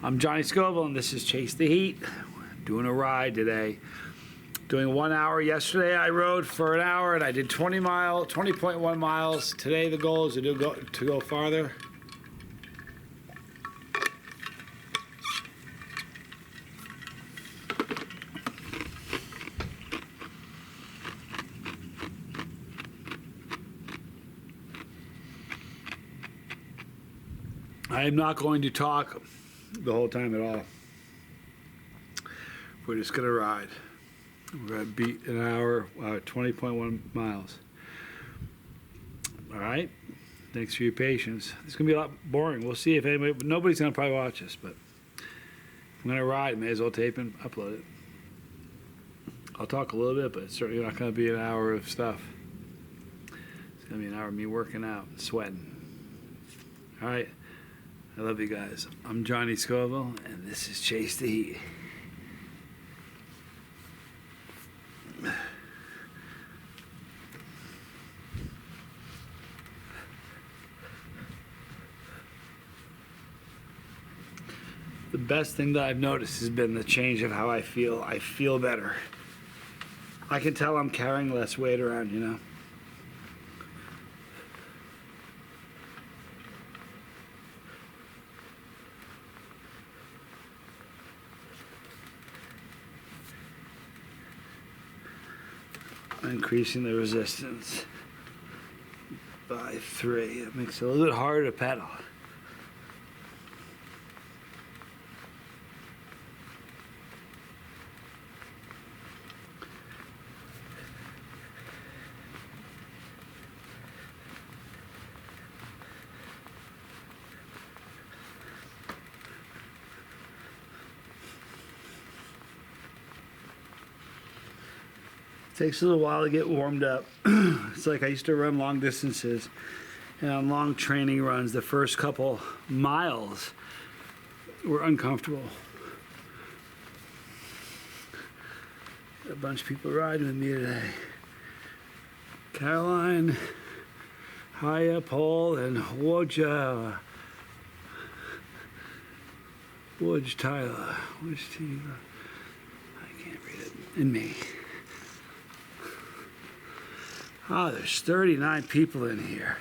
I'm Johnny Scoville, and this is Chase the Heat. Doing a ride today. Doing 1 hour. Yesterday I rode for an hour and I did 20.1 miles. Today the goal is to go farther. I am not going to talk the whole time at all. We're just going to ride. We're going to beat an hour, 20.1 miles. All right? Thanks for your patience. It's going to be a lot boring. We'll see if anybody, but nobody's going to probably watch this, but I'm going to ride. May as well tape and upload it. I'll talk a little bit, but it's certainly not going to be an hour of stuff. It's going to be an hour of me working out, sweating. All right? I love you guys. I'm Johnny Scoville, and this is Chase the Heat. The best thing that I've noticed has been the change of how I feel. I feel better. I can tell I'm carrying less weight around, you know. Increasing the resistance by 3. It makes it a little bit harder to pedal. Takes a little while to get warmed up. It's like I used to run long distances, and on long training runs, the first couple miles were uncomfortable. A bunch of people riding with me today. Caroline, Haya, Paul, and Woj Tyler. I can't read it. And me. Oh, there's 39 people in here.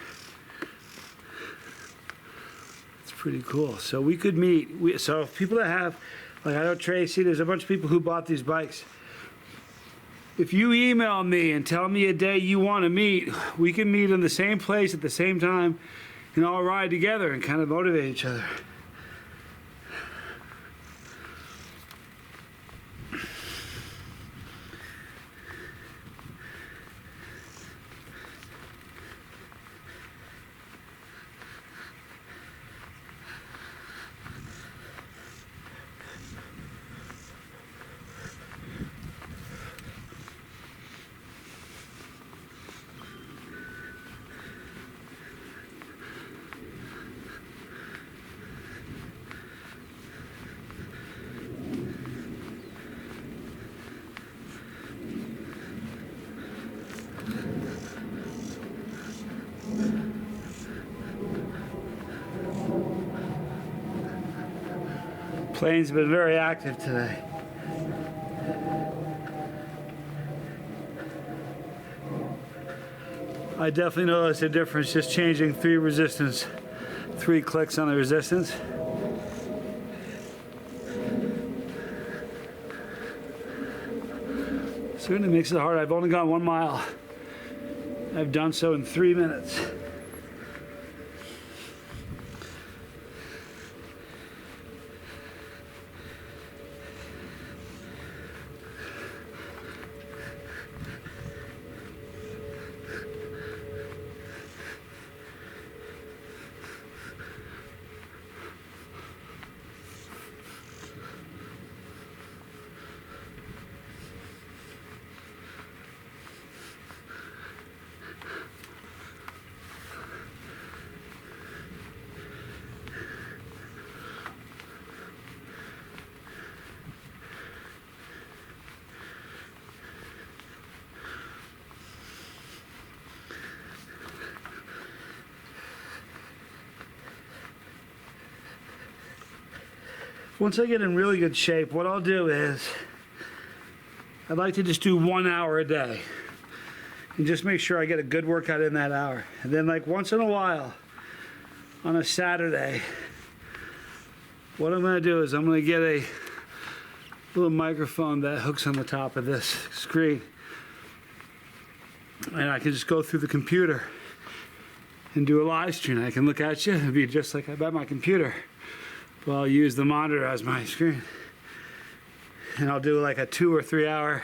It's pretty cool. So we could meet. So people that have, like I know Tracy, there's a bunch of people who bought these bikes. If you email me and tell me a day you want to meet, we can meet in the same place at the same time and all ride together and kind of motivate each other. Plane's been very active today. I definitely noticed a difference just changing 3 clicks on the resistance. Certainly makes it hard. I've only gone 1 mile. I've done so in 3 minutes. Once I get in really good shape, what I'll do is I'd like to just do 1 hour a day and just make sure I get a good workout in that hour. And then like once in a while on a Saturday, what I'm gonna do is I'm gonna get a little microphone that hooks on the top of this screen. And I can just go through the computer and do a live stream. I can look at you and be just like I'm at my computer. But I'll use the monitor as my screen. And I'll do like a 2 or 3 hour,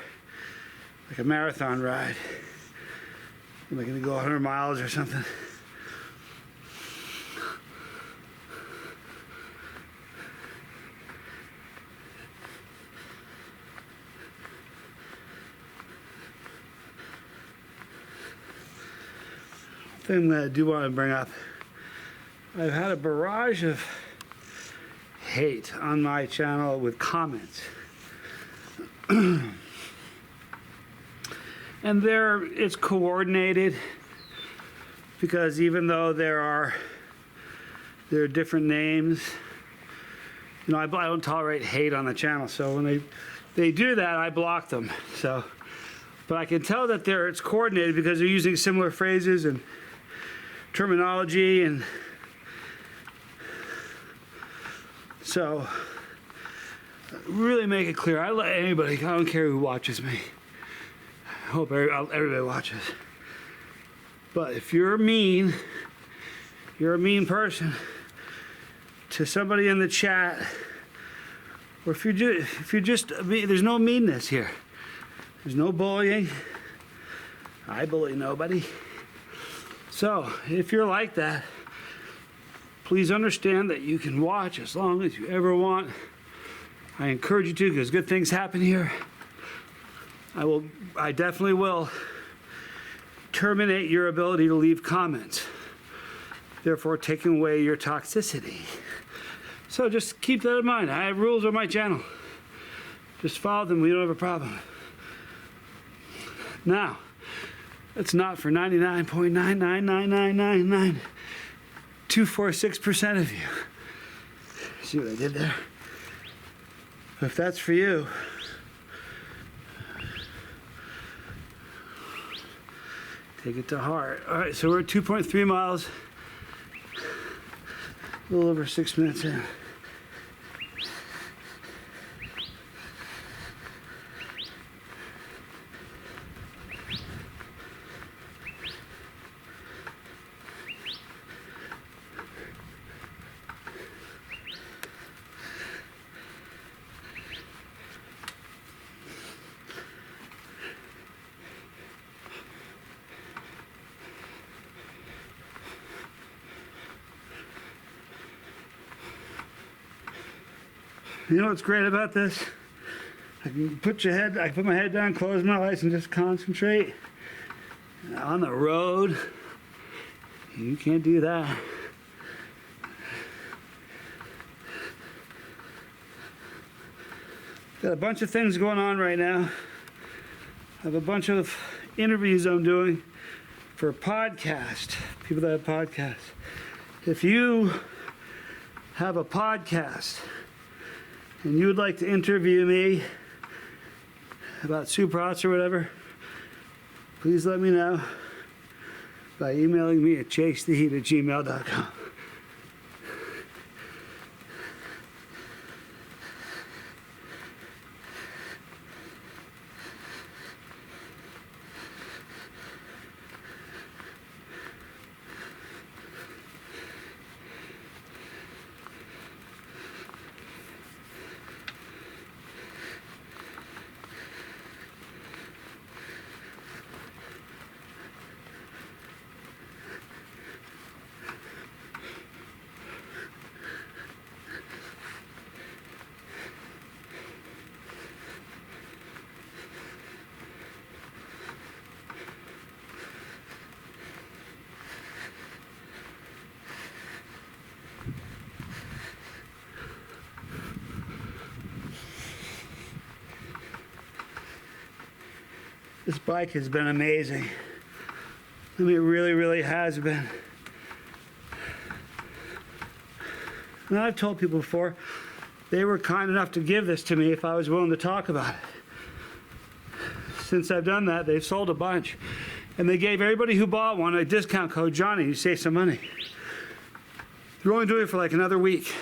like a marathon ride. I'm gonna go 100 miles or something. Thing that I do want to bring up, I've had a barrage of hate on my channel with comments. And it's coordinated because even though there are different names, you know, I don't tolerate hate on the channel. So when they do that, I block them. So, but I can tell that it's coordinated because they're using similar phrases and terminology, and so really make it clear. I let anybody, I don't care who watches me. I hope everybody watches. But if you're mean person to somebody in the chat, or if you're just, there's no meanness here. There's no bullying. I bully nobody. So, if you're like that, please understand that you can watch as long as you ever want. I encourage you to, because good things happen here. I definitely will terminate your ability to leave comments, therefore taking away your toxicity. So just keep that in mind. I have rules on my channel. Just follow them, we don't have a problem. Now, it's not for 99.99999.246% of you. See what I did there? If that's for you, take it to heart. All right, so we're at 2.3 miles, a little over 6 minutes in. You know what's great about this? I can put my head down, close my eyes, and just concentrate. On the road, you can't do that. Got a bunch of things going on right now. I have a bunch of interviews I'm doing for a podcast, people that have podcasts. If you have a podcast and you would like to interview me about Suprots or whatever, please let me know by emailing me at chasetheheat@gmail.com. This bike has been amazing. I mean, it really, really has been. And I've told people before, They were kind enough to give this to me if I was willing to talk about it. Since I've done that, they've sold a bunch. And they gave everybody who bought one a discount code, Johnny, you save some money. They're only doing it for like another week.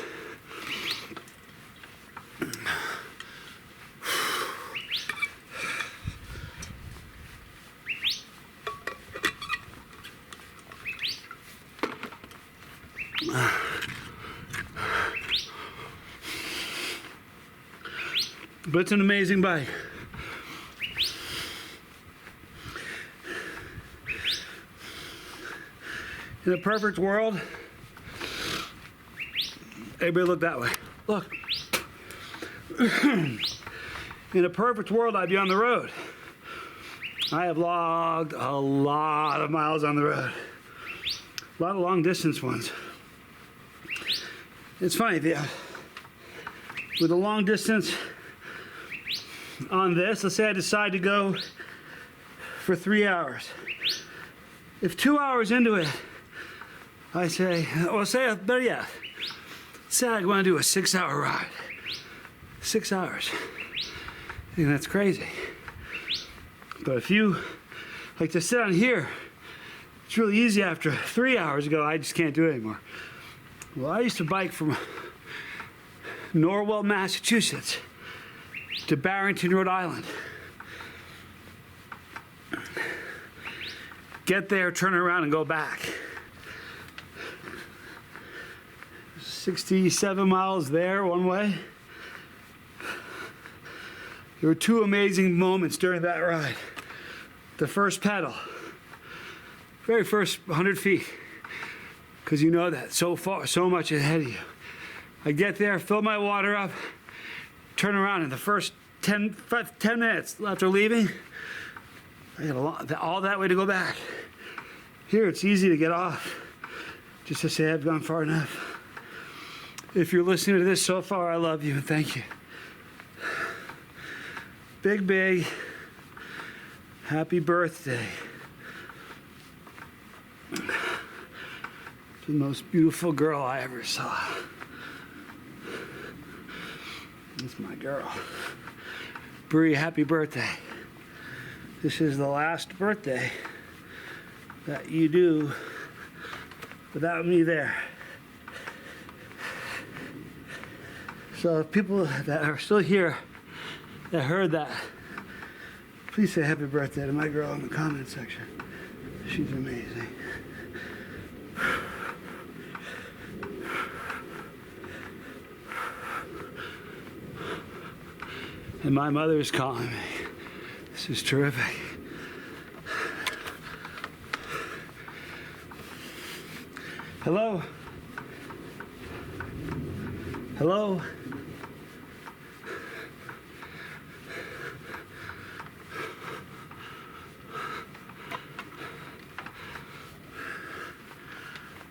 But it's an amazing bike. In a perfect world, everybody look that way. Look. In a perfect world, I'd be on the road. I have logged a lot of miles on the road. A lot of long distance ones. It's funny, with a long distance on this, let's say I decide to go for 3 hours. If 2 hours into it, I say, well, better yet, say I want to do a 6-hour ride. 6 hours. I think that's crazy. But if you like to sit on here, it's really easy after 3 hours ago, I just can't do it anymore. Well, I used to bike from Norwell, Massachusetts to Barrington, Rhode Island. Get there, turn around, and go back. 67 miles there one way. There were two amazing moments during that ride. The first pedal, very first 100 feet, because you know that so far, so much ahead of you. I get there, fill my water up, turn around, in the first 10 minutes after leaving, I got all that way to go back. Here, it's easy to get off, just to say I've gone far enough. If you're listening to this so far, I love you and thank you. Big happy birthday to the most beautiful girl I ever saw. That's my girl. Bree, happy birthday. This is the last birthday that you do without me there. So if people that are still here that heard that, please say happy birthday to my girl in the comment section. She's amazing. And my mother is calling me. This is terrific. Hello? Hello?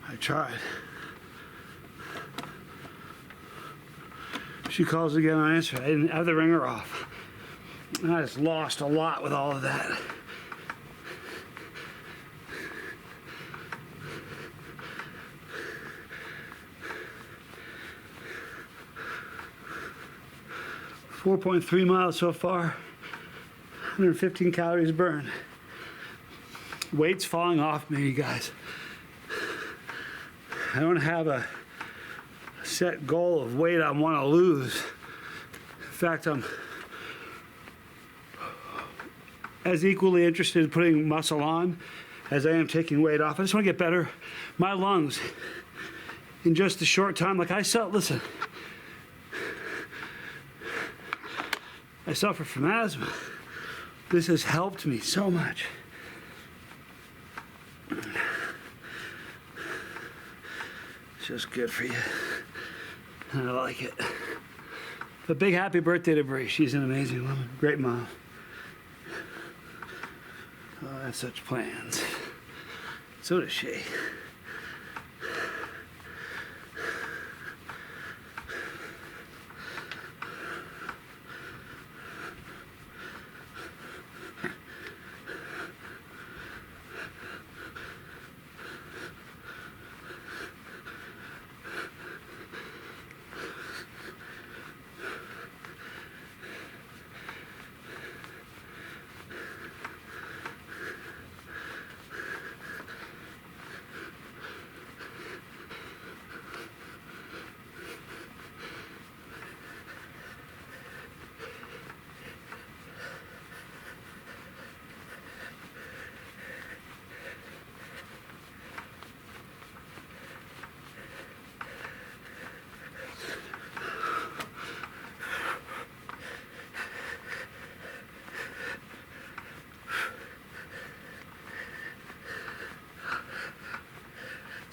I tried. She calls again, I answer. I didn't have the ringer off. And I just lost a lot with all of that. .3 miles so far, 115 calories burned. Weight's falling off me, you guys. I don't have a set goal of weight I want to lose. In fact, I'm as equally interested in putting muscle on as I am taking weight off. I just want to get better. My lungs, in just a short time, like I suffer from asthma. This has helped me so much. It's just good for you. And I like it. But big happy birthday to Bree. She's an amazing woman. Great mom. Oh, I have such plans. So does she.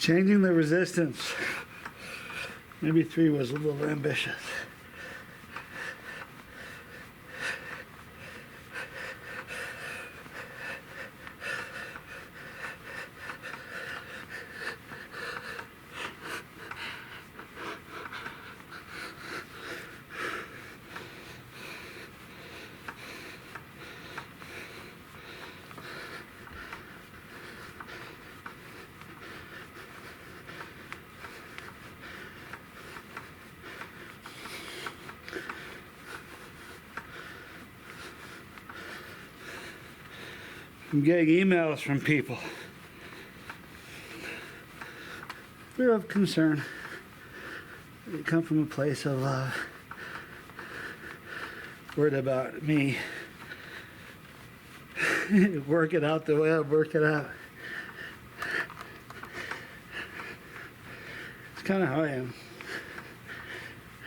Changing the resistance. Maybe 3 was a little ambitious. I'm getting emails from people. They're of concern. They come from a place of worried about me. Work it out the way I work it out. It's kind of how I am.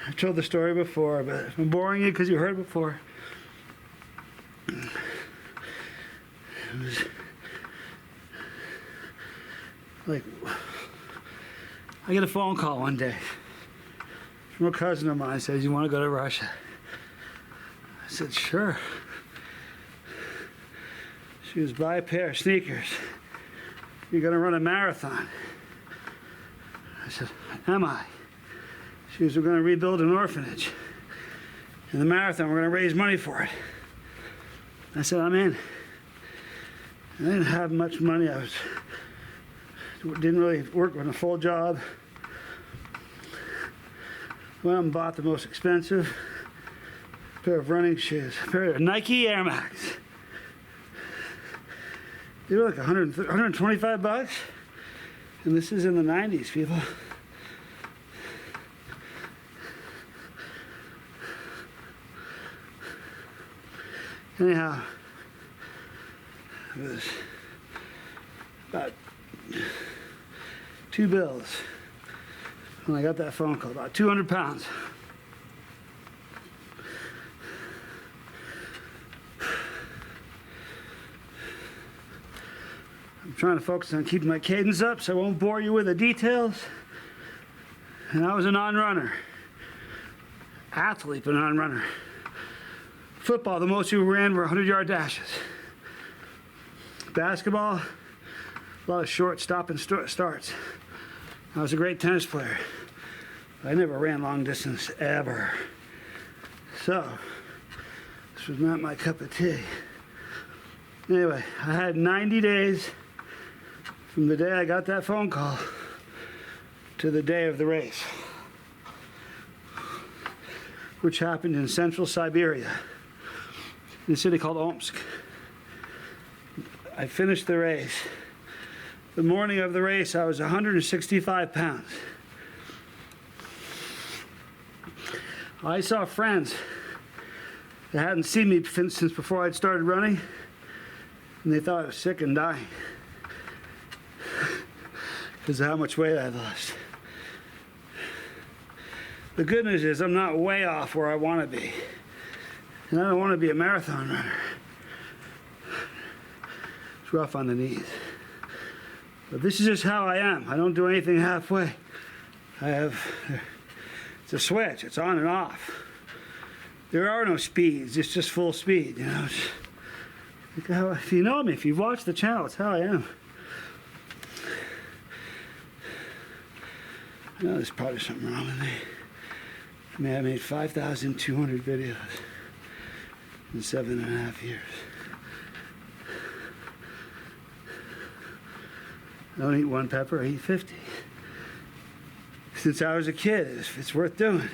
I've told the story before, but I'm boring you because you heard it before. It was like, I get a phone call one day from a cousin of mine, says, "You want to go to Russia?" I said, "Sure." She was, "Buy a pair of sneakers. You're going to run a marathon." I said, "Am I?" She was, "We're going to rebuild an orphanage. In the marathon, we're going to raise money for it." I said, "I'm in." I didn't have much money. I didn't really work on a full job. Went out and bought the most expensive pair of running shoes, a pair of Nike Air Max. They were like 125 bucks. And this is in the 90s, people. Anyhow, it was about 2 bills when I got that phone call, about 200 pounds. I'm trying to focus on keeping my cadence up so I won't bore you with the details. And I was a non-runner. Athlete, but non-runner. Football, the most we ran were 100-yard dashes. Basketball, a lot of short stop and starts. I was a great tennis player. I never ran long distance, ever. So, this was not my cup of tea. Anyway, I had 90 days from the day I got that phone call to the day of the race, which happened in central Siberia, in a city called Omsk. I finished the race. The morning of the race, I was 165 pounds. I saw friends that hadn't seen me since before I'd started running, and they thought I was sick and dying because of how much weight I lost. The good news is I'm not way off where I want to be, and I don't want to be a marathon runner. It's rough on the knees. But this is just how I am. I don't do anything halfway. It's a switch. It's on and off. There are no speeds. It's just full speed, you know. If you know me, if you've watched the channel, it's how I am. I know there's probably something wrong with me. I mean, I made 5,200 videos in 7.5 years. I don't eat 1 pepper, I eat 50. Since I was a kid, it's worth doing.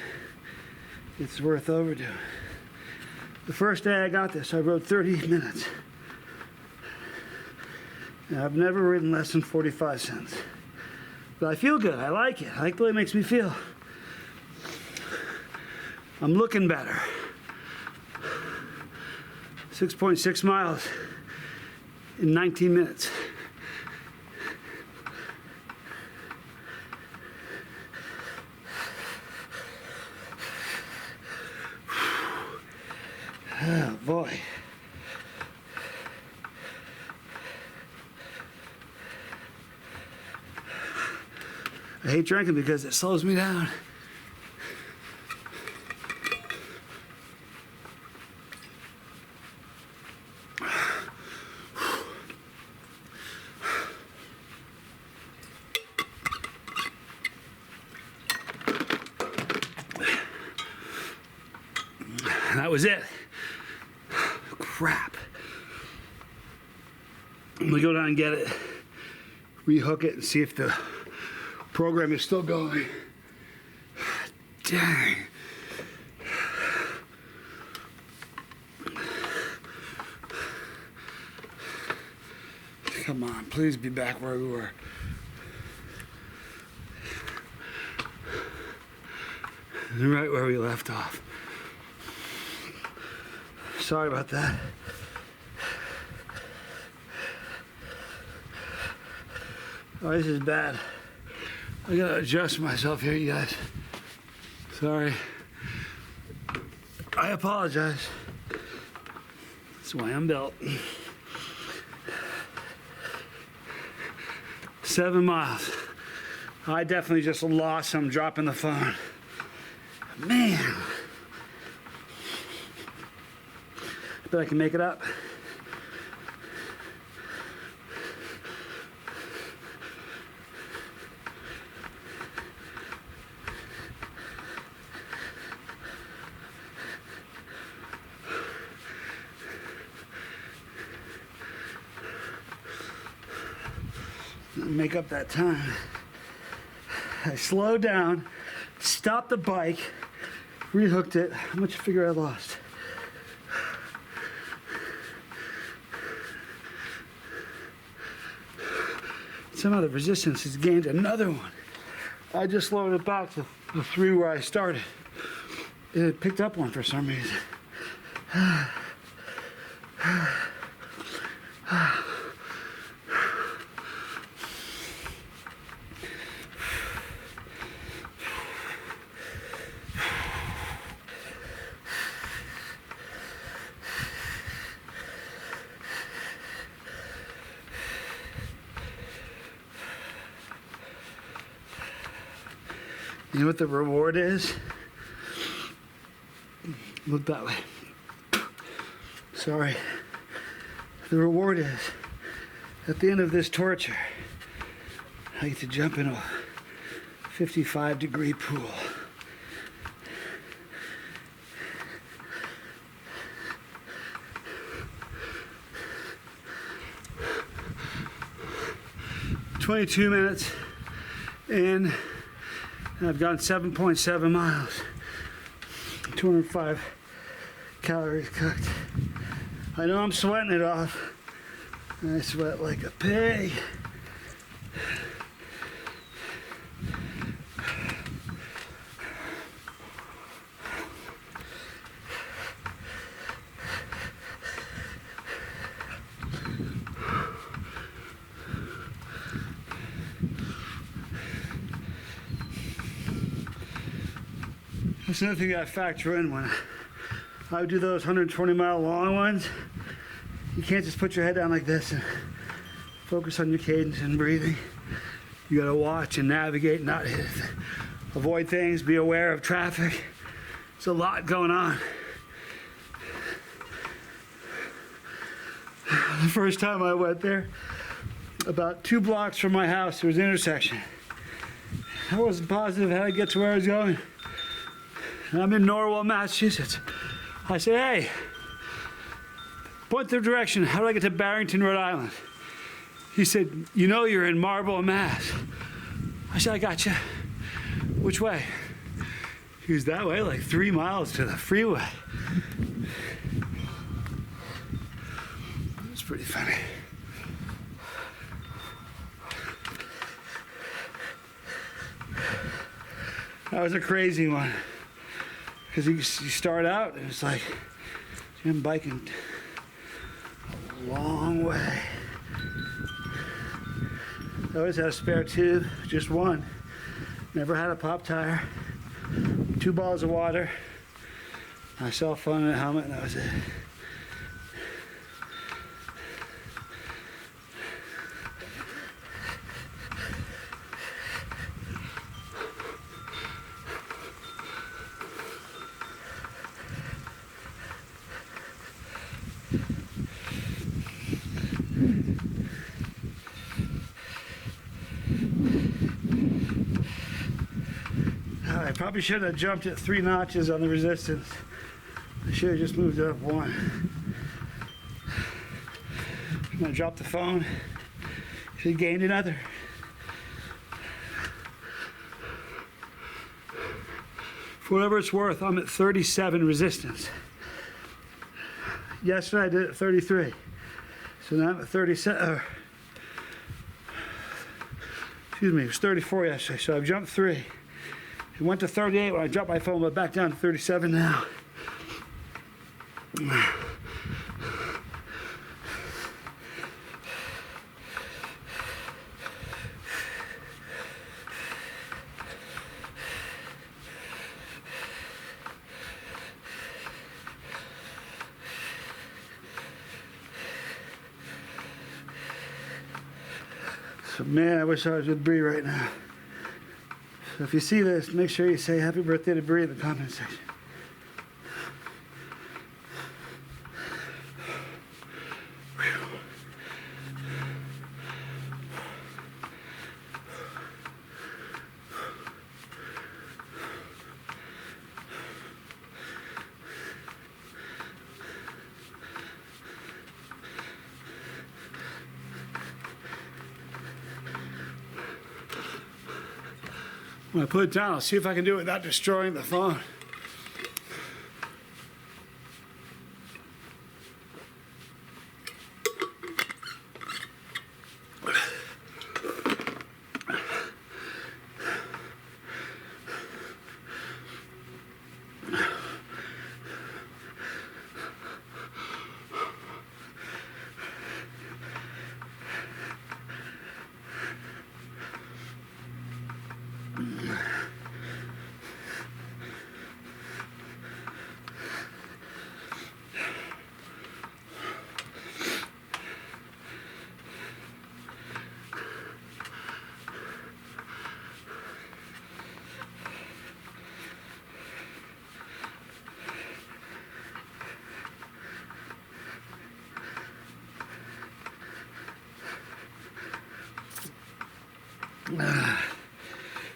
It's worth overdoing. The first day I got this, I rode 30 minutes. Now, I've never ridden less than 45 cents. But I feel good. I like it. I like the way it makes me feel. I'm looking better. 6.6 miles in 19 minutes. Oh boy. I hate drinking because it slows me down. That was it. Crap. I'm gonna go down and get it, rehook it, and see if the program is still going. Dang. Come on, please be back where we were. Right where we left off. Sorry about that. Oh, this is bad. I gotta adjust myself here, you guys. Sorry. I apologize. That's why I'm built. 7 miles. I definitely just lost some dropping the phone. Man. I bet I can make it up. Make up that time. I slowed down, stopped the bike, rehooked it. How much figure I lost? Somehow the resistance has gained another one. I just lowered it back to the 3 where I started. It had picked up one for some reason. You know what the reward is? Look that way. Sorry. The reward is, at the end of this torture, I get to jump in a 55-degree pool. "22 minutes in. And I've gone 7.7 miles, 205 calories cooked. I know I'm sweating it off. I sweat like a pig. That's another thing I factor in when I would do those 120-mile long ones. You can't just put your head down like this and focus on your cadence and breathing. You gotta watch and navigate, not hit, avoid things, be aware of traffic. There's a lot going on. The first time I went there, about 2 blocks from my house, there was an intersection. I wasn't positive how to get to where I was going. I'm in Norwell, Massachusetts. I said, "Hey, point the direction. How do I get to Barrington, Rhode Island?" He said, "You know you're in Marlborough, Mass." I said, "I got you. Which way?" He was that way, like 3 miles to the freeway. It was pretty funny. That was a crazy one. Because you start out and it's like, I'm biking a long way. I always had a spare tube, just one. Never had a pop tire. 2 bottles of water, my cell phone and a helmet, and that was it. Probably shouldn't have jumped it 3 notches on the resistance. I should have just moved it up 1. I'm gonna drop the phone. Should have gained another. For whatever it's worth, I'm at 37 resistance. Yesterday I did it at 33. So now I'm at 37. Excuse me, it was 34 yesterday, so I've jumped 3. It went to 38 when I dropped my phone, but back down to 37 now. So man, I wish I was with Bree right now. So if you see this, make sure you say happy birthday to Bree in the comment section. When I put it down, I'll see if I can do it without destroying the phone.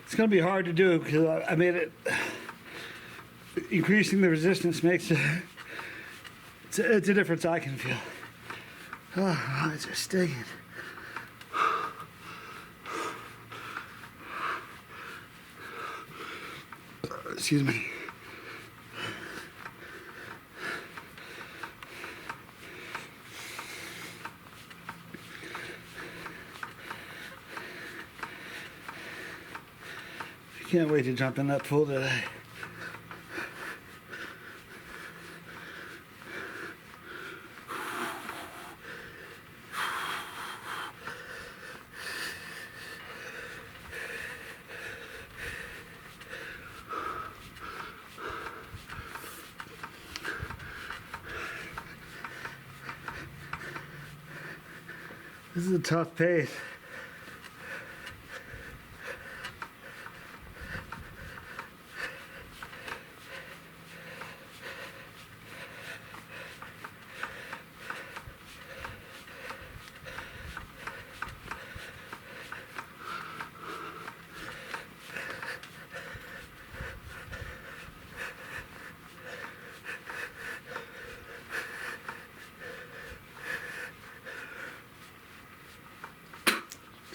It's going to be hard to do because I made it. Increasing the resistance makes it's a difference I can feel. Oh, my eyes are stinging. Excuse me. Can't wait to jump in that pool today. This is a tough pace.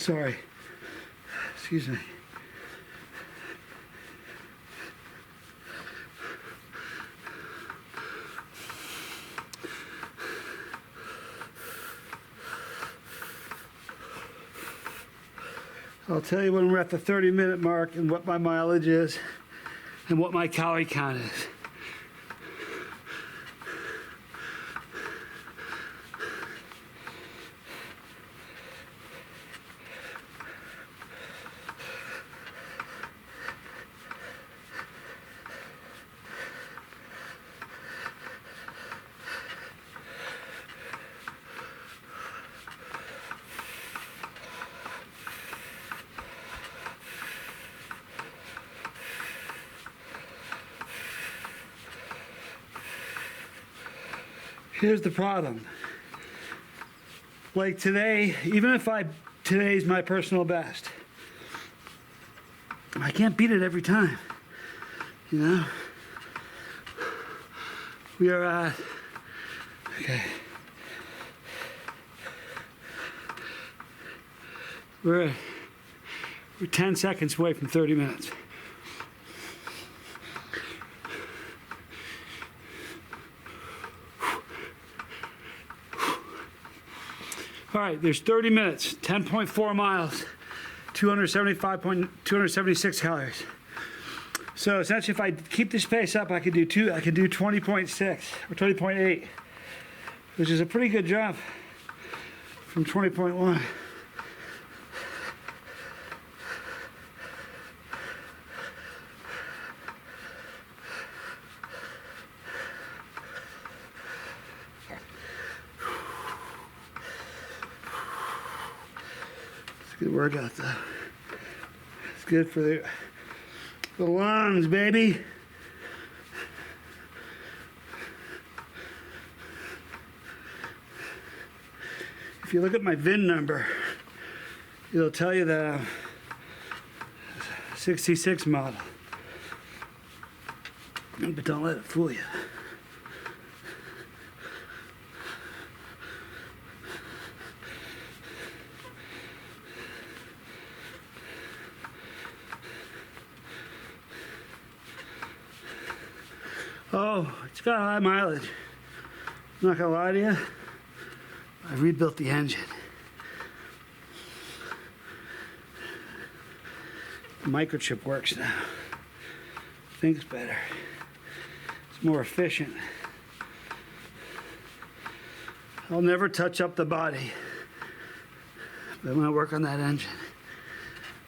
Sorry. Excuse me. I'll tell you when we're at the 30-minute mark and what my mileage is and what my calorie count is. Here's the problem. Like today, even if today's my personal best, I can't beat it every time. You know? We are at, okay. We're 10 seconds away from 30 minutes. All right, there's 30 minutes, 10.4 miles, 276 calories. So essentially, if I keep this pace up, I could do 20.6 or 20.8, which is a pretty good jump from 20.1. Good workout though. It's good for the lungs, baby. If you look at my VIN number, it'll tell you that I'm 66 model. But don't let it fool you. Oh, it's got high mileage. I'm not gonna lie to you. I rebuilt the engine. The microchip works now. Thinks better. It's more efficient. I'll never touch up the body, but I'm gonna work on that engine.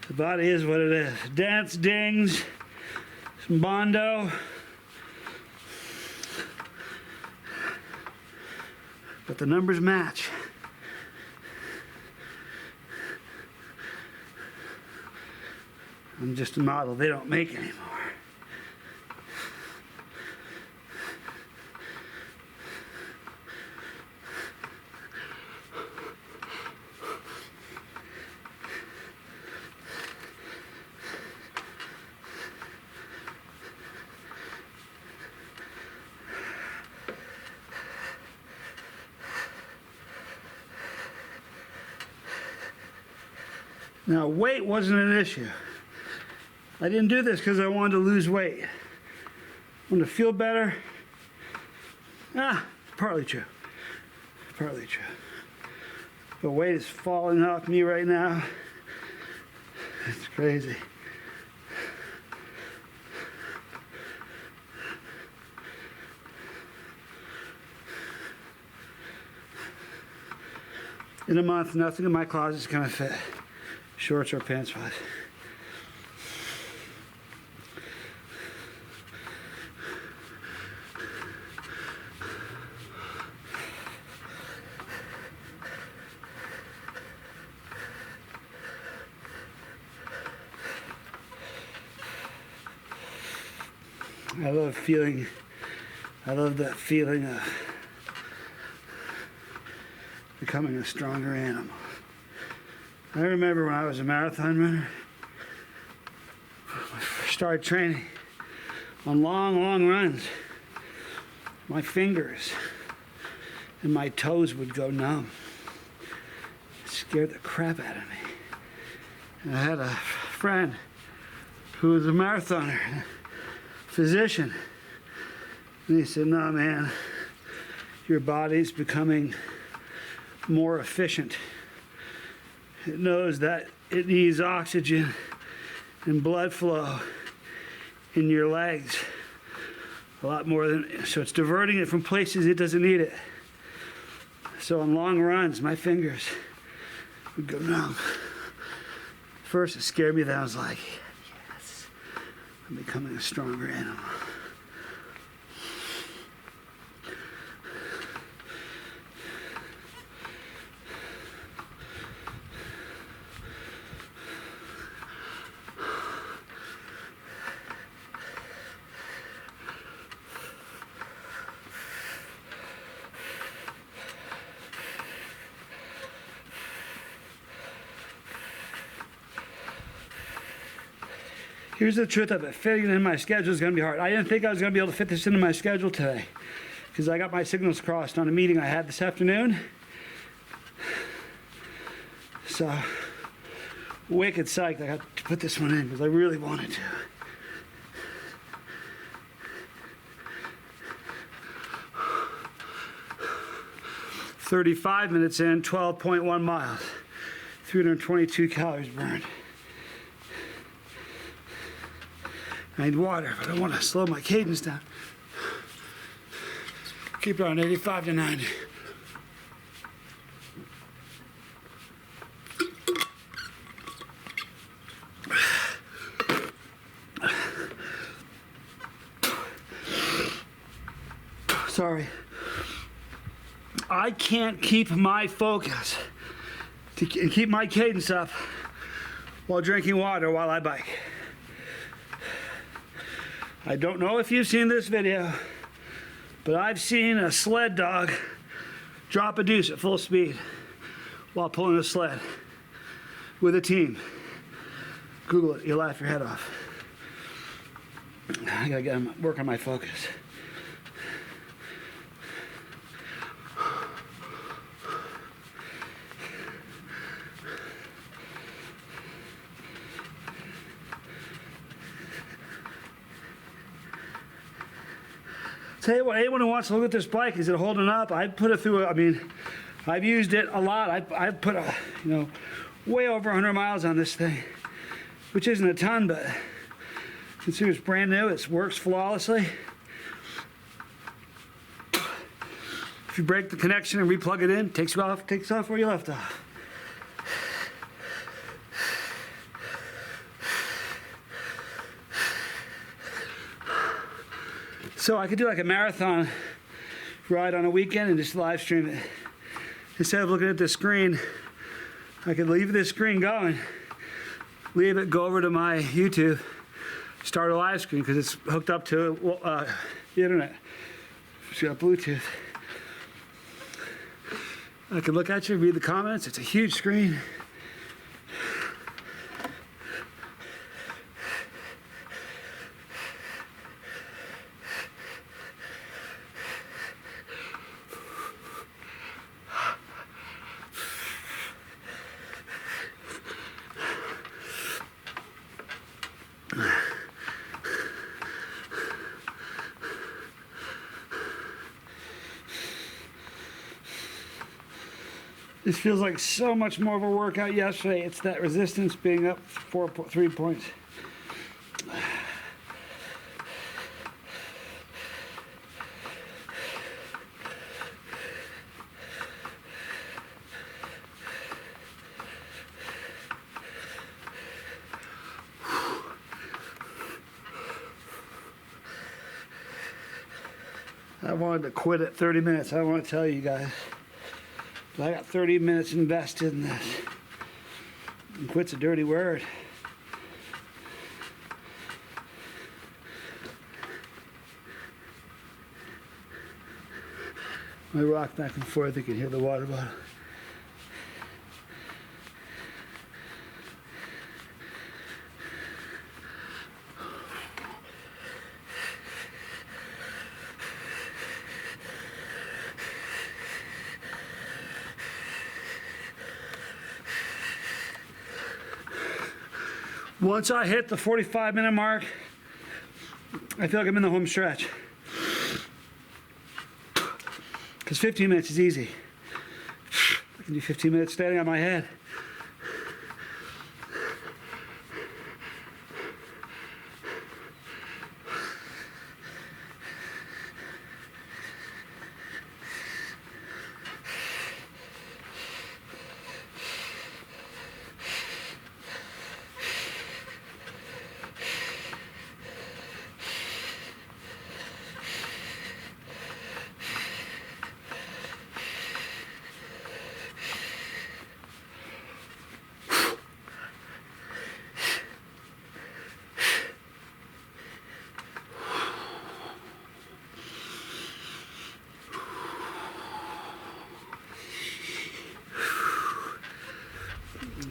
The body is what it is. Dents, dings, some Bondo. But the numbers match. I'm just a model they don't make anymore. Now, weight wasn't an issue. I didn't do this because I wanted to lose weight. I wanted to feel better. Partly true. Partly true. But weight is falling off me right now. It's crazy. In a month, nothing in my closet is going to fit. Shorts or pants wise. I love that feeling of becoming a stronger animal. I remember when I was a marathon runner, I first started training on long runs. My fingers and my toes would go numb. It scared the crap out of me. And I had a friend who was a marathoner, a physician. And he said, "No, man, your body's becoming more efficient. It knows that it needs oxygen and blood flow in your legs a lot more than, so it's diverting it from places it doesn't need it. So on long runs, my fingers would go numb. First it scared me, then I was like, yes, I'm becoming a stronger animal." Here's the truth of it. Fitting it in my schedule is going to be hard. I didn't think I was going to be able to fit this into my schedule today because I got my signals crossed on a meeting I had this afternoon. So, wicked psyched I got to put this one in because I really wanted to. "35 minutes in, 12.1 miles, 322 calories burned. I need water, but I don't want to slow my cadence down. Keep it on 85 to 90. Sorry. I can't keep my focus and keep my cadence up while drinking water while I bike. I don't know if you've seen this video, but I've seen a sled dog drop a deuce at full speed while pulling a sled with a team. Google it, you'll laugh your head off. I gotta work on my focus. Tell you what, anyone who wants to look at this bike, is it holding up? I put it through, I've used it a lot. I've put, way over 100 miles on this thing, which isn't a ton, but consider it's brand new. It works flawlessly. If you break the connection and replug it in, takes off where you left off. So I could do like a marathon ride on a weekend and just live stream it. Instead of looking at the screen, I could leave this screen going, leave it, go over to my YouTube, start a live stream because it's hooked up to the internet. It's got Bluetooth. I could look at you, read the comments. It's a huge screen. This feels like so much more of a workout yesterday. It's that resistance being up 3 points. I wanted to quit at 30 minutes. I want to tell you guys. But I got 30 minutes invested in this. And quit's a dirty word. I rock back and forth. You can hear the water bottle. Once I hit the 45-minute mark, I feel like I'm in the home stretch. Because 15 minutes is easy. I can do 15 minutes standing on my head.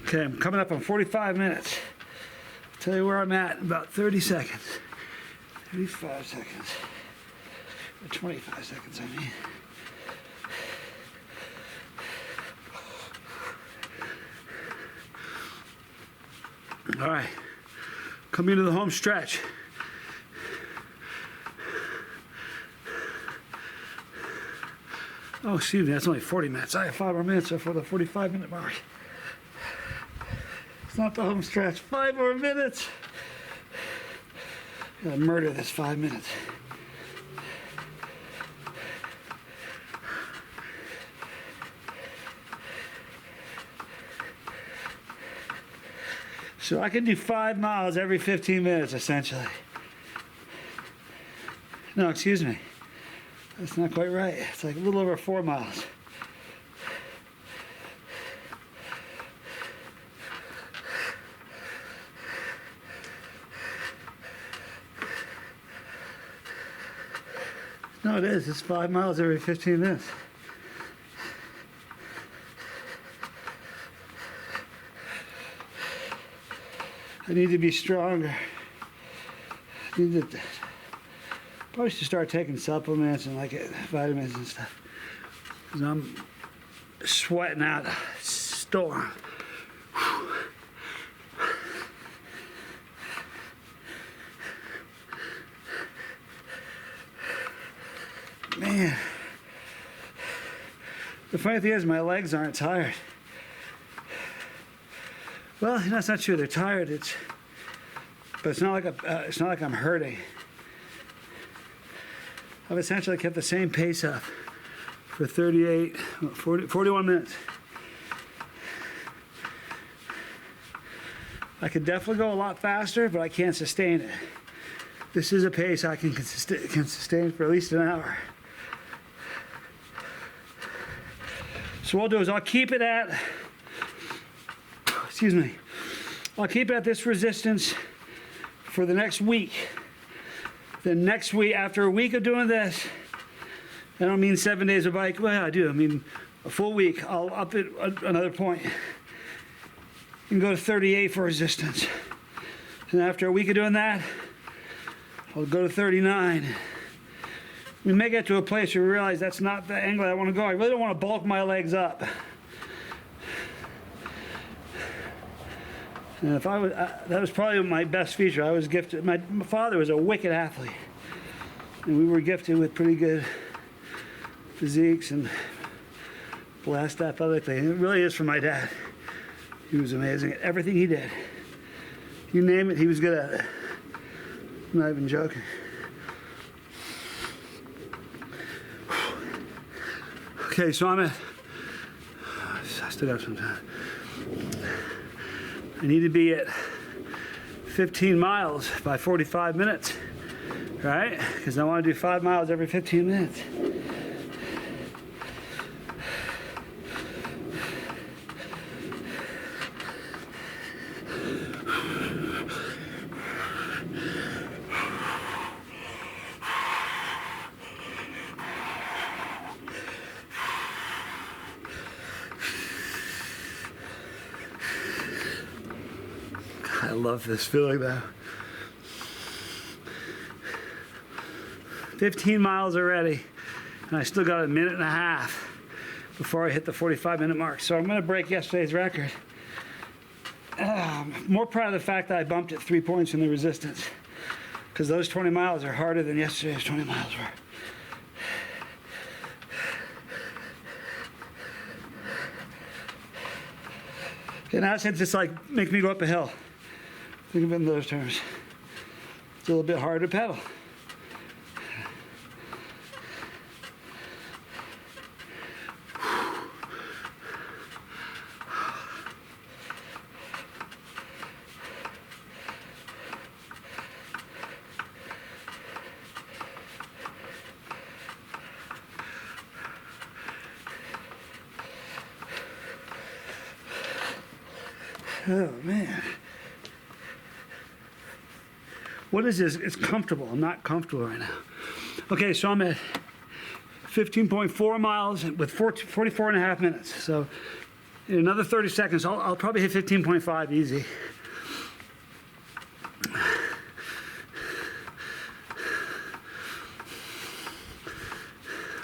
Okay, I'm coming up on 45 minutes. Tell you where I'm at in about 30 seconds. 35 seconds. Or 25 seconds, I mean. All right, coming to the home stretch. Oh, excuse me, that's only 40 minutes. I have 5 more minutes for the 45-minute mark. It's not the home stretch. 5 more minutes. Gotta murder this 5 minutes. So I can do 5 miles every 15 minutes, essentially. No, excuse me. That's not quite right. It's like a little over 4 miles. No, it is. It's 5 miles every 15 minutes. I need to be stronger. I need to probably should start taking supplements and like vitamins and stuff. Because I'm sweating out a storm. Man. The funny thing is my legs aren't tired. Well, that's not true. They're tired. But it's not like I'm hurting. I've essentially kept the same pace up for 41 minutes. I could definitely go a lot faster, but I can't sustain it. This is a pace I can sustain for at least an hour. So what I'll do is I'll keep it at, I'll keep it at this resistance for the next week. Then next week, after a week of doing this, I don't mean 7 days of bike, well, I do, I mean a full week, I'll up it another point and go to 38 for resistance. And after a week of doing that, I'll go to 39. We may get to a place where we realize that's not the angle I want to go. I really don't want to bulk my legs up. And if I was, that was probably my best feature. I was gifted. My father was a wicked athlete, and we were gifted with pretty good physiques and blast athletically. And it really is from my dad. He was amazing at everything he did. You name it, he was good at it. I'm not even joking. Okay, so I still got some time. I need to be at 15 miles by 45 minutes, right? Because I want to do 5 miles every 15 minutes. I love this feeling though. 15 miles already, and I still got a minute and a half before I hit the 45-minute mark. So I'm going to break yesterday's record. More proud of the fact that I bumped it 3 points in the resistance, because those 20 miles are harder than yesterday's 20 miles were. Okay, now since it's like make me go up a hill. Think of it in those terms. It's a little bit harder to pedal. Oh man. What is this? It's comfortable. I'm not comfortable right now. Okay, so I'm at 15.4 miles with 44 and a half minutes. So in another 30 seconds, I'll probably hit 15.5 easy.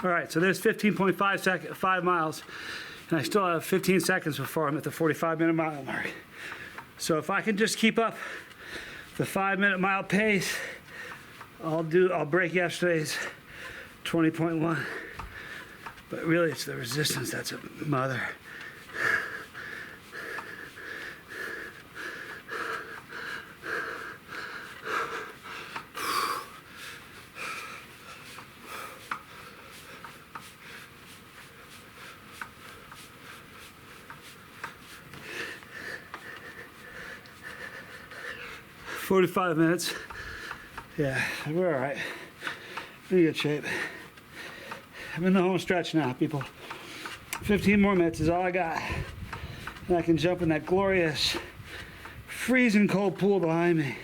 All right, so there's 5 miles, and I still have 15 seconds before I'm at the 45-minute mile mark. So if I can just keep up the 5-minute mile pace, I'll break yesterday's 20.1. But really, it's the resistance that's a mother. "45 minutes. Yeah, we're all right. Pretty good shape. I'm in the home stretch now, people. 15 more minutes is all I got. And I can jump in that glorious, freezing cold pool behind me.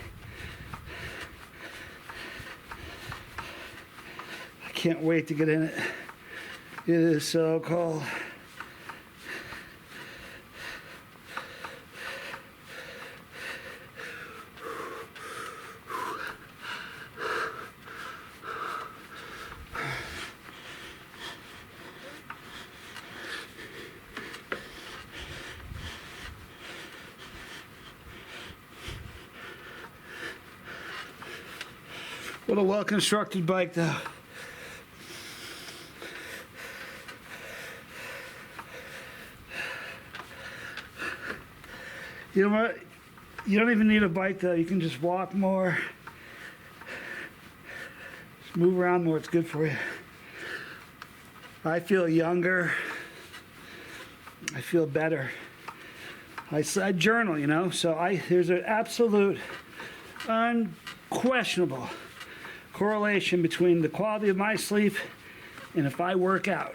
I can't wait to get in it. It is so cold. What a well-constructed bike, though. You know what? You don't even need a bike, though. You can just walk more. Just move around more. It's good for you. I feel younger. I feel better. I journal, you know, so there's an absolute, unquestionable correlation between the quality of my sleep and if I work out.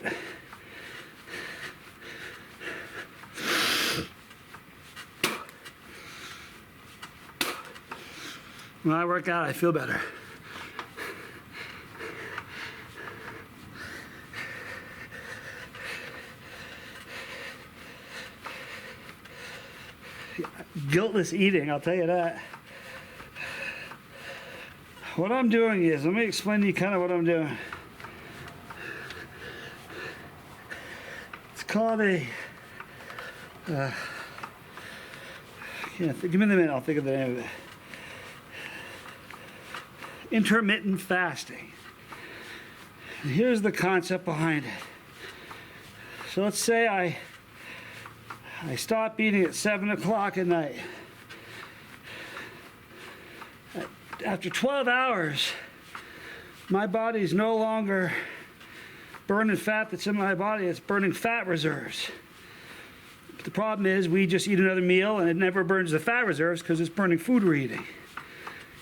When I work out, I feel better. Guiltless eating, I'll tell you that. What I'm doing is, let me explain to you kind of what I'm doing. It's called give me the minute, I'll think of the name of it. Intermittent fasting. And here's the concept behind it. So let's say I stop eating at 7 o'clock at night. After 12 hours, my body's no longer burning fat that's in my body, it's burning fat reserves. But the problem is we just eat another meal and it never burns the fat reserves because it's burning food we're eating.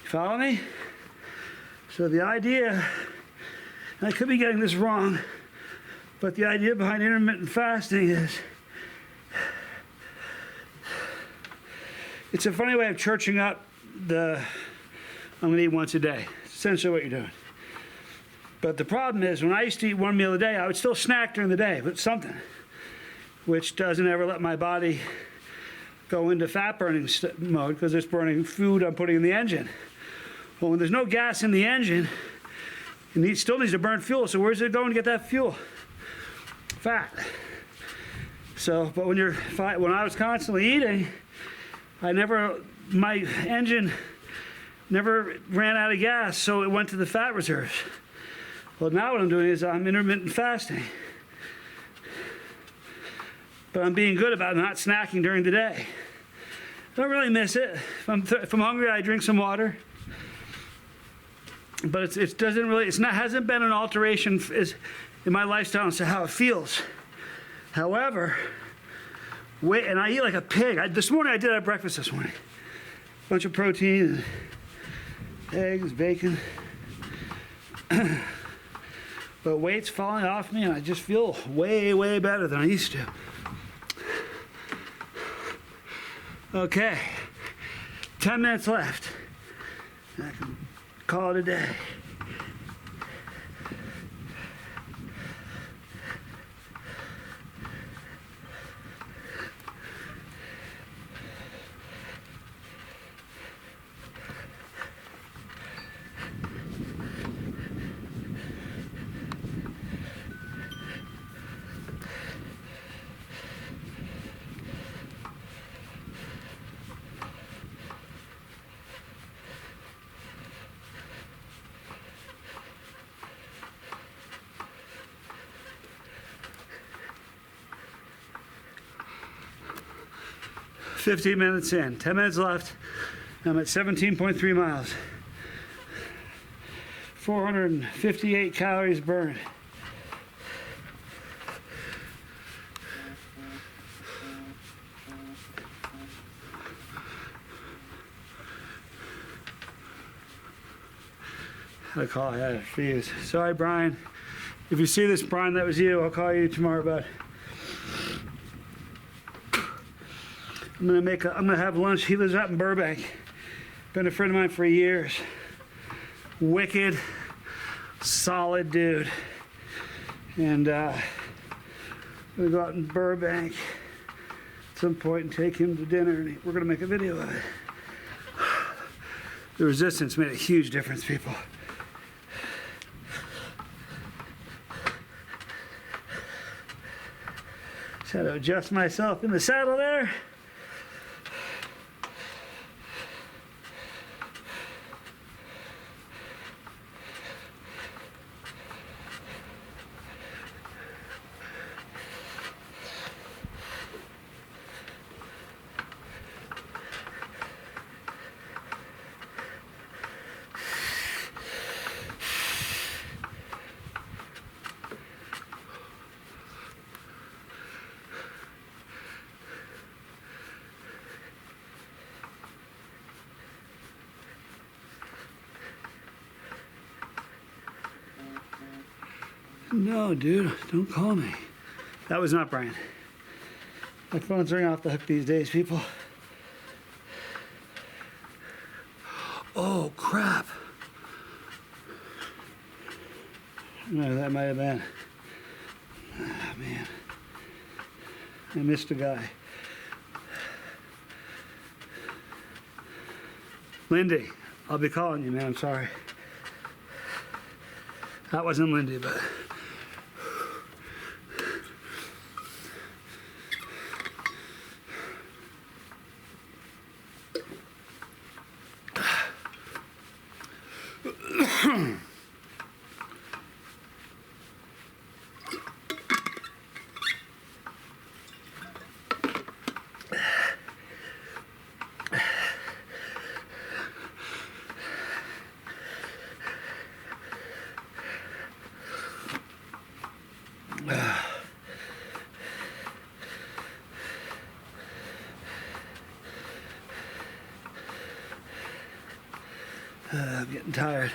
You follow me? So the idea, and I could be getting this wrong, but the idea behind intermittent fasting is, it's a funny way of churching up I'm going to eat once a day. It's essentially what you're doing. But the problem is, when I used to eat one meal a day, I would still snack during the day with something, which doesn't ever let my body go into fat burning mode because it's burning food I'm putting in the engine. Well, when there's no gas in the engine, it still needs to burn fuel. So where's it going to get that fuel? Fat. So, but when I was constantly eating, my engine never ran out of gas, so it went to the fat reserves. Well, now what I'm doing is I'm intermittent fasting. But I'm being good about not snacking during the day. I don't really miss it. If I'm hungry, I drink some water. But it hasn't been an alteration in my lifestyle as to how it feels. However, and I eat like a pig. This morning I did have breakfast this morning. A bunch of protein, and eggs, bacon. But weight's falling off me and I just feel way, way better than I used to. Okay, 10 minutes left. I can call it a day. 15 minutes in, 10 minutes left. I'm at 17.3 miles. 458 calories burned. I call I had a fuse. Sorry, Brian. If you see this, Brian, that was you. I'll call you tomorrow about. I'm gonna have lunch. He lives out in Burbank. Been a friend of mine for years. Wicked, solid dude. And I'm gonna go out in Burbank at some point and take him to dinner, and we're gonna make a video of it. The resistance made a huge difference, people. Just had to adjust myself in the saddle there. No, dude, don't call me. That was not Brian. My phone's ringing off the hook these days, people. Oh, crap. No, that might have been. Ah, man. I missed a guy. Lindy, I'll be calling you, man. I'm sorry. That wasn't Lindy, but... I'm getting tired.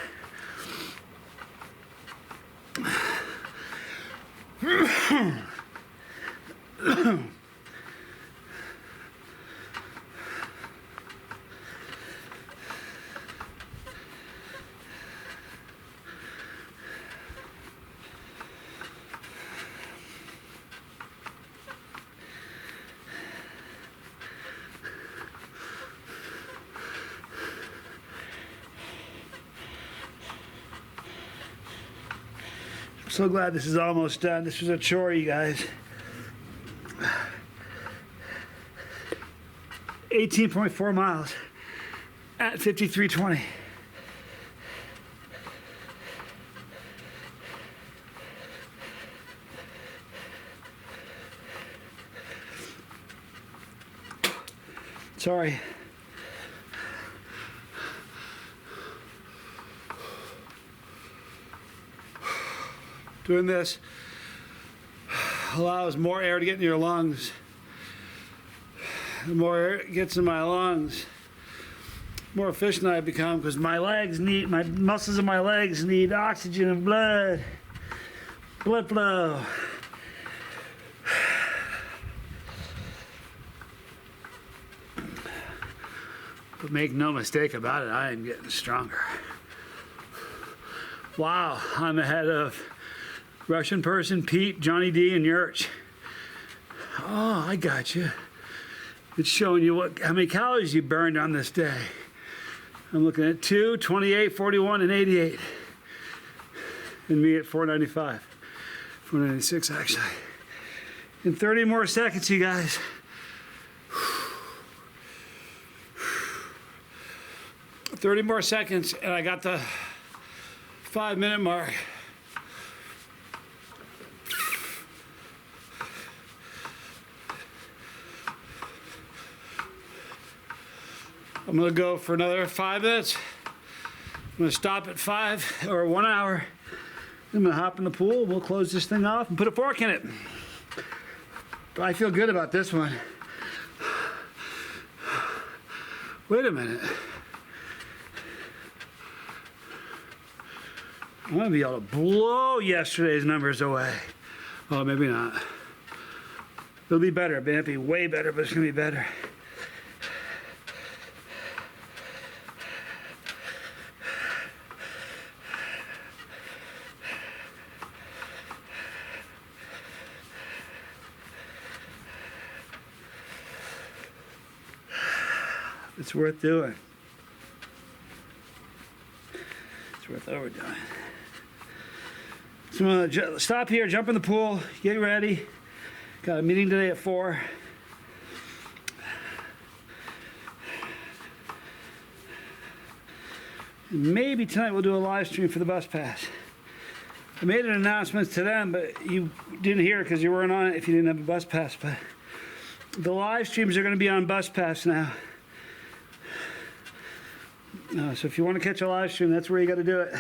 So glad this is almost done. This was a chore, you guys. 18.4 miles at 53:20. Sorry. Doing this allows more air to get in your lungs. The more air it gets in my lungs, the more efficient I become, because my muscles in my legs need oxygen and blood flow. But make no mistake about it, I am getting stronger. Wow, I'm ahead of Russian person, Pete, Johnny D, and Yurch. Oh, I got you. It's showing you how many calories you burned on this day. I'm looking at 2, 28, 41, and 88. And me at 495. 496, actually. In 30 more seconds, you guys. 30 more seconds, and I got the 5-minute mark. I'm gonna go for another 5 minutes. I'm gonna stop at 5 or 1 hour. I'm gonna hop in the pool. We'll close this thing off and put a fork in it. But I feel good about this one. Wait a minute. I'm gonna be able to blow yesterday's numbers away. Oh, maybe not. It'll be better. It may not be way better, but it's gonna be better. It's worth doing. It's worth overdoing. So I'm gonna stop here, jump in the pool, get ready. Got a meeting today at 4. Maybe tonight we'll do a live stream for the bus pass. I made an announcement to them, but you didn't hear it because you weren't on it if you didn't have a bus pass. But the live streams are going to be on bus pass now. So if you want to catch a live stream, that's where you got to do it.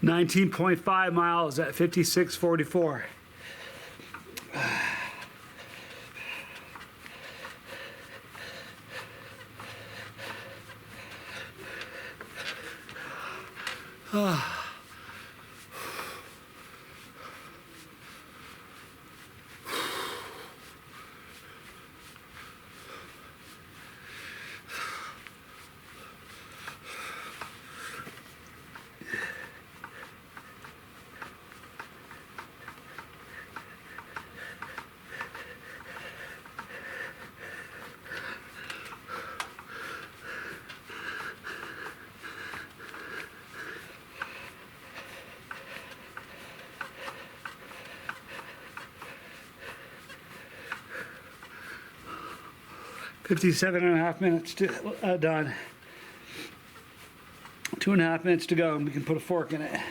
.5 miles at 56:44. .57.5 minutes to done. 2.5 minutes to go, and we can put a fork in it.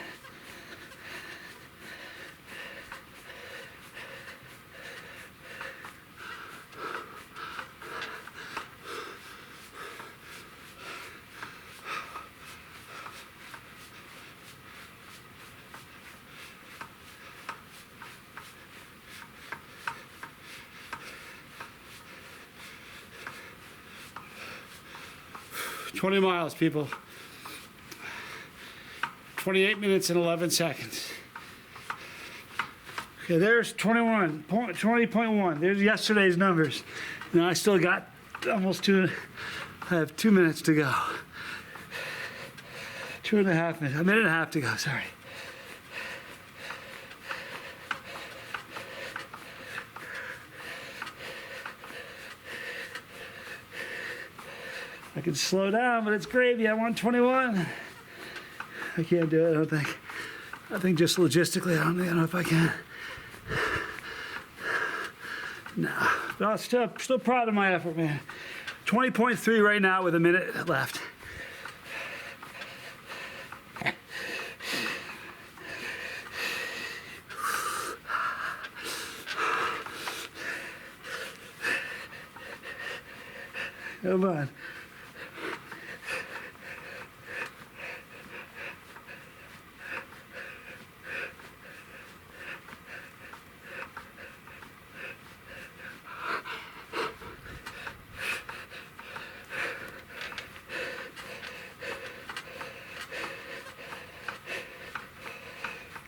.20 miles, people. 28 minutes and 11 seconds. Okay, there's 20.1. There's yesterday's numbers. Now I still got almost I have 2 minutes to go. 2.5 minutes, a minute and a half to go, sorry. I can slow down, but it's gravy. I want 21. I can't do it, I don't think. I think just logistically, I don't know if I can. No, but I'm still proud of my effort, man. 20.3 right now with a minute left. Come on.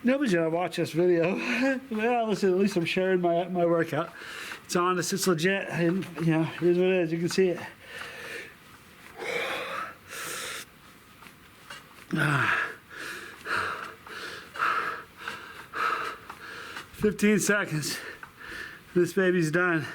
Nobody's gonna watch this video. Well, listen, at least I'm sharing my workout. It's honest, it's legit, and here's what it is. You can see it. 15 seconds. This baby's done.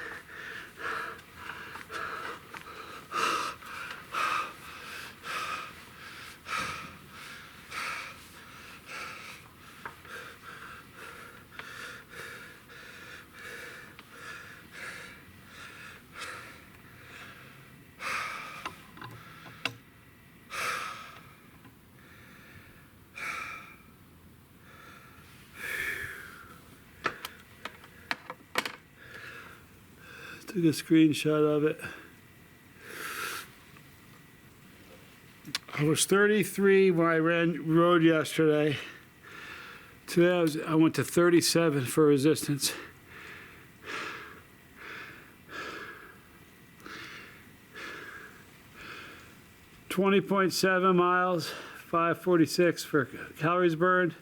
Took a screenshot of it. I was 33 when I rode yesterday. Today I went to 37 for resistance. .7 miles, 546 for calories burned.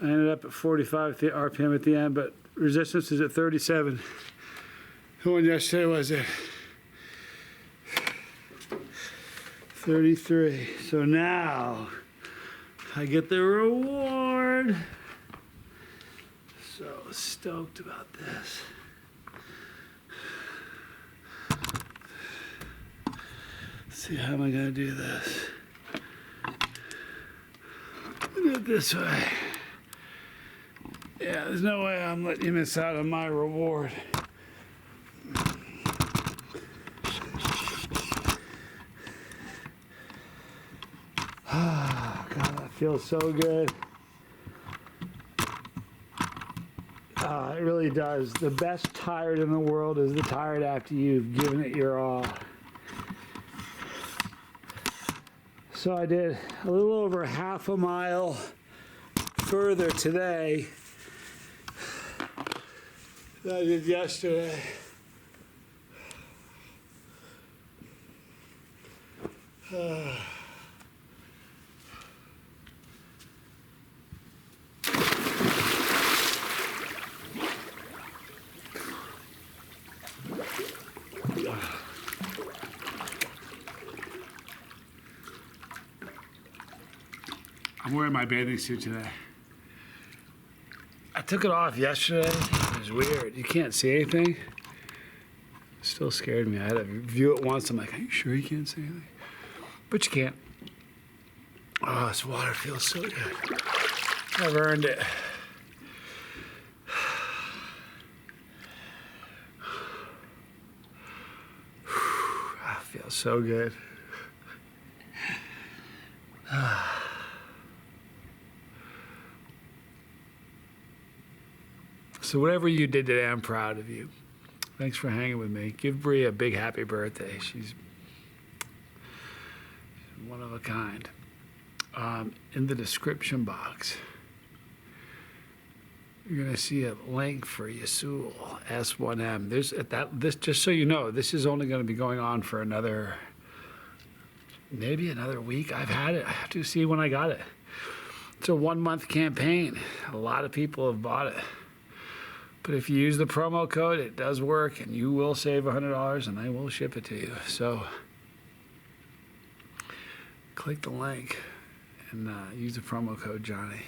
I ended up at 45 RPM at the end, but resistance is at 37. The one yesterday was at 33. So now I get the reward. So stoked about this. Let's see, how am I gonna do this? Do it this way. Yeah, there's no way I'm letting you miss out on my reward. God, that feels so good. It really does. The best tired in the world is the tired after you've given it your all. So I did a little over half a mile further today than I did yesterday. I'm wearing my bathing suit today. I took it off yesterday. It was weird. You can't see anything. It still scared me. I had to view it once. I'm like, are you sure you can't see anything? But you can't. Oh, this water feels so good. I've earned it. I feel so good. So whatever you did today, I'm proud of you. Thanks for hanging with me. Give Bree a big happy birthday. She's one of a kind. In the description box, you're gonna see a link for Yasul S1M. This just so you know, this is only gonna be going on for maybe another week. I've had it. I have to see when I got it. It's a 1-month campaign. A lot of people have bought it. But if you use the promo code, it does work, and you will save $100, and they will ship it to you. So click the link and use the promo code Johnny.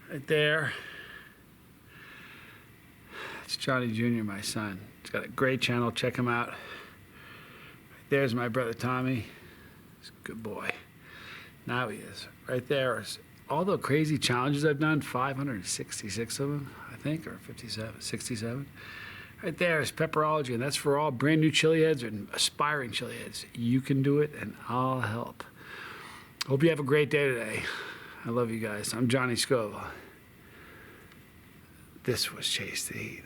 Right there. It's Johnny Jr., my son. He's got a great channel. Check him out. Right there's my brother Tommy. He's a good boy. Now he is. Right there is all the crazy challenges I've done, 566 of them, I think, or 67. Right there is Pepperology, and that's for all brand new chili heads and aspiring chili heads. You can do it, and I'll help. Hope you have a great day today. I love you guys. I'm Johnny Scova. This was Chase the Heat.